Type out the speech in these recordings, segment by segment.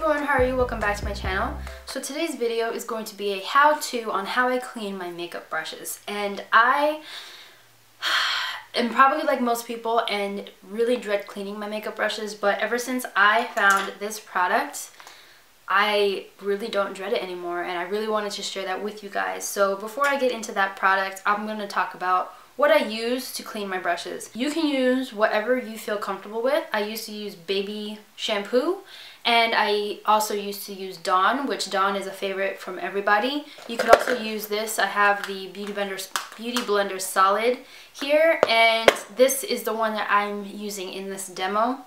everyone, how are you? Welcome back to my channel. So today's video is going to be a how-to on how I clean my makeup brushes. And I am probably like most people and really dread cleaning my makeup brushes, but ever since I found this product, I really don't dread it anymore, and I really wanted to share that with you guys. So before I get into that product, I'm going to talk about what I use to clean my brushes. You can use whatever you feel comfortable with. I used to use baby shampoo, and I also used to use Dawn, which Dawn is a favorite from everybody. You could also use this. I have the Beauty Blender Solid here, and this is the one that I'm using in this demo.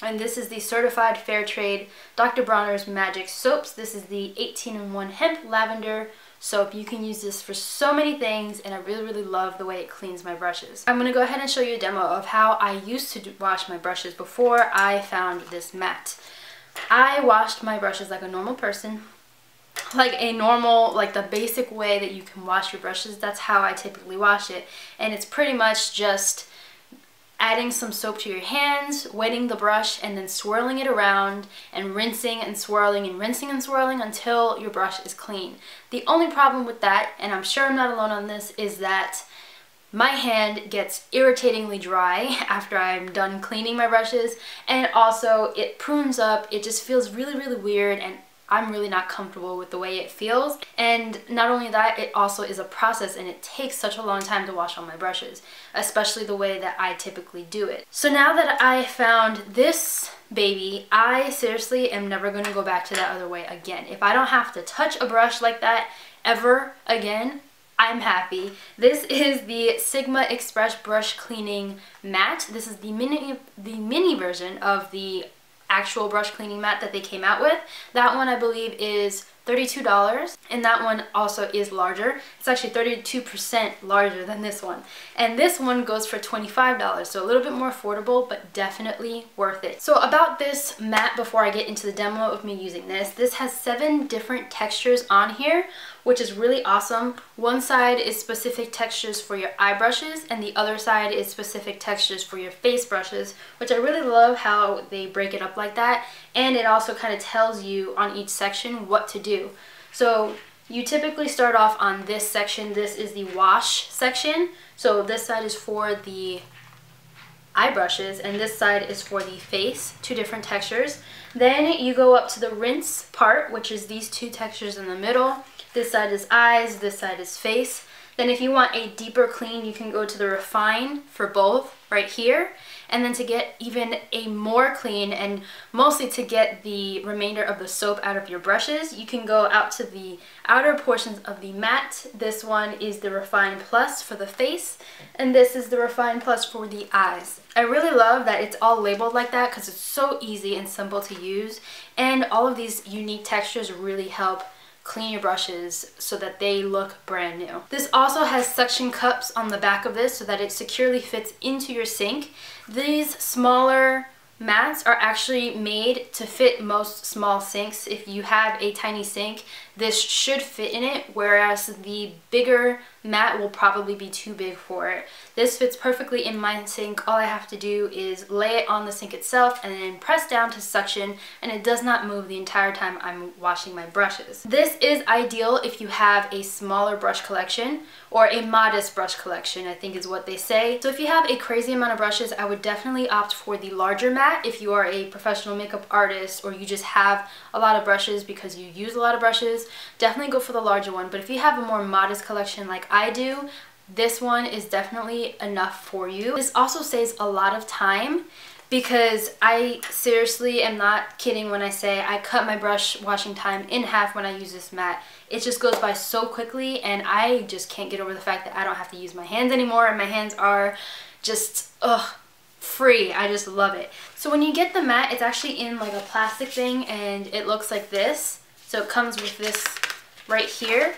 And this is the Certified Fair Trade Dr. Bronner's Magic Soaps. This is the 18-in-1 Hemp Lavender soap. You can use this for so many things, and I really love the way it cleans my brushes. I'm going to go ahead and show you a demo of how I used to wash my brushes before I found this mat. I washed my brushes like a normal person, like the basic way that you can wash your brushes. That's how I typically wash it, and it's pretty much just adding some soap to your hands, wetting the brush, and then swirling it around and rinsing and swirling and rinsing and swirling until your brush is clean. The only problem with that, and I'm sure I'm not alone on this, is that my hand gets irritatingly dry after I'm done cleaning my brushes, and also it prunes up. It just feels really weird, and I'm really not comfortable with the way it feels. And not only that, it also is a process, and it takes such a long time to wash all my brushes, especially the way that I typically do it. So now that I found this baby, I seriously am never going to go back to that other way again. If I don't have to touch a brush like that ever again, I'm happy. This is the Sigma Express Brush Cleaning Mat. This is the mini version of the actual brush cleaning mat that they came out with. That one I believe is $32, and that one also is larger. It's actually 32% larger than this one. And this one goes for $25, so a little bit more affordable, but definitely worth it. So about this mat, before I get into the demo of me using this has 7 different textures on here, which is really awesome. One side is specific textures for your eye brushes, and the other side is specific textures for your face brushes, which I really love how they break it up like that. And it also kind of tells you on each section what to do. So you typically start off on this section. This is the wash section. So this side is for the eye brushes, and this side is for the face, 2 different textures. Then you go up to the rinse part, which is these 2 textures in the middle. This side is eyes, this side is face. Then if you want a deeper clean, you can go to the refine for both right here. And then to get even a more clean, and mostly to get the remainder of the soap out of your brushes, you can go out to the outer portions of the mat. This one is the Refine Plus for the face, and this is the Refine Plus for the eyes. I really love that it's all labeled like that because it's so easy and simple to use, and all of these unique textures really help clean your brushes so that they look brand new. This also has suction cups on the back of this so that it securely fits into your sink. These smaller mats are actually made to fit most small sinks. If you have a tiny sink, this should fit in it, whereas the bigger mat will probably be too big for it. This fits perfectly in my sink. All I have to do is lay it on the sink itself and then press down to suction, and it does not move the entire time I'm washing my brushes. This is ideal if you have a smaller brush collection, or a modest brush collection, I think is what they say. So if you have a crazy amount of brushes, I would definitely opt for the larger mat. If you are a professional makeup artist, or you just have a lot of brushes because you use a lot of brushes, definitely go for the larger one. But if you have a more modest collection like I do, this one is definitely enough for you. This also saves a lot of time, because I seriously am not kidding when I say I cut my brush washing time in half when I use this mat. It just goes by so quickly, and I just can't get over the fact that I don't have to use my hands anymore, and my hands are just, free. I just love it. So when you get the mat, it's actually in like a plastic thing, and it looks like this. So it comes with this right here.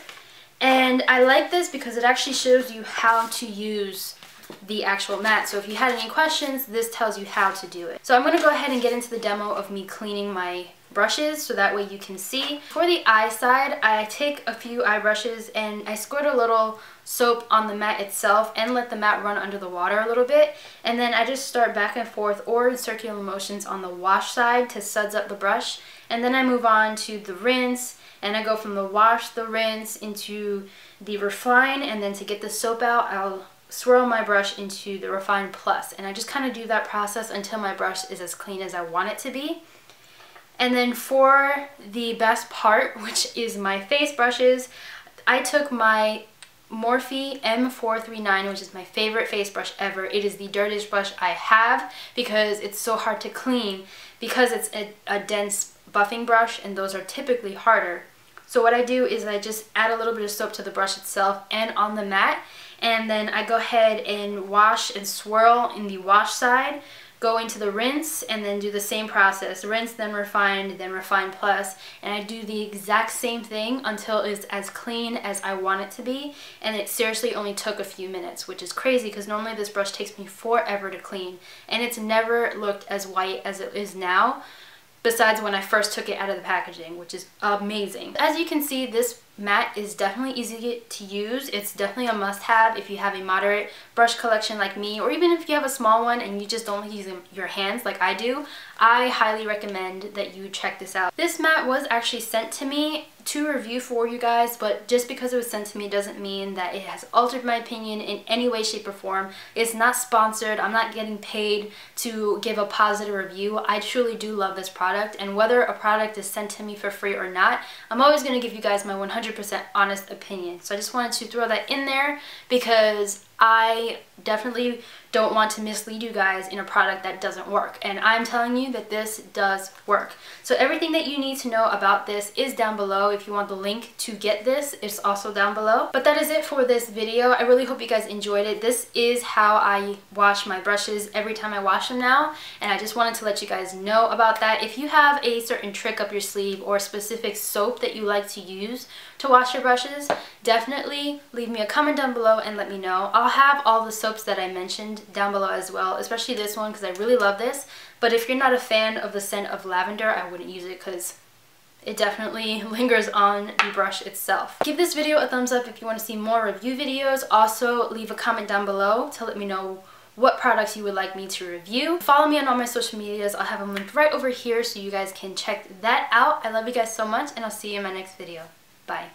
And I like this because it actually shows you how to use the actual mat. So if you had any questions, this tells you how to do it. So I'm going to go ahead and get into the demo of me cleaning my brushes so that way you can see. For the eye side, I take a few eye brushes and I squirt a little soap on the mat itself and let the mat run under the water a little bit, and then I just start back and forth or in circular motions on the wash side to suds up the brush, and then I move on to the rinse, and I go from the wash, the rinse into the refine, and then to get the soap out I'll swirl my brush into the Refine Plus, and I just kind of do that process until my brush is as clean as I want it to be. And then for the best part, which is my face brushes, I took my Morphe M439, which is my favorite face brush ever. It is the dirtiest brush I have because it's so hard to clean because it's a dense buffing brush, and those are typically harder. So what I do is I just add a little bit of soap to the brush itself and on the mat, and then I go ahead and wash and swirl in the wash side, go into the rinse, and then do the same process. Rinse, then Refine Plus, and I do the exact same thing until it's as clean as I want it to be, and it seriously only took a few minutes, which is crazy because normally this brush takes me forever to clean, and it's never looked as white as it is now, besides when I first took it out of the packaging, which is amazing. As you can see, this mat is definitely easy to use. It's definitely a must-have if you have a moderate brush collection like me, or even if you have a small one and you just don't like using your hands like I do. I highly recommend that you check this out. This mat was actually sent to me to review for you guys, but just because it was sent to me doesn't mean that it has altered my opinion in any way, shape, or form. It's not sponsored. I'm not getting paid to give a positive review. I truly do love this product, and whether a product is sent to me for free or not, I'm always going to give you guys my 100% honest opinion. So I just wanted to throw that in there because I definitely don't want to mislead you guys in a product that doesn't work, and I'm telling you that this does work. So everything that you need to know about this is down below. If you want the link to get this, it's also down below. But that is it for this video. I really hope you guys enjoyed it. This is how I wash my brushes every time I wash them now, and I just wanted to let you guys know about that. If you have a certain trick up your sleeve or specific soap that you like to use to wash your brushes, definitely leave me a comment down below and let me know. I'll have all the soaps that I mentioned down below as well, especially this one because I really love this. But if you're not a fan of the scent of lavender, I wouldn't use it because it definitely lingers on the brush itself. Give this video a thumbs up if you want to see more review videos. Also, leave a comment down below to let me know what products you would like me to review. Follow me on all my social medias. I'll have them linked right over here so you guys can check that out. I love you guys so much, and I'll see you in my next video. Bye.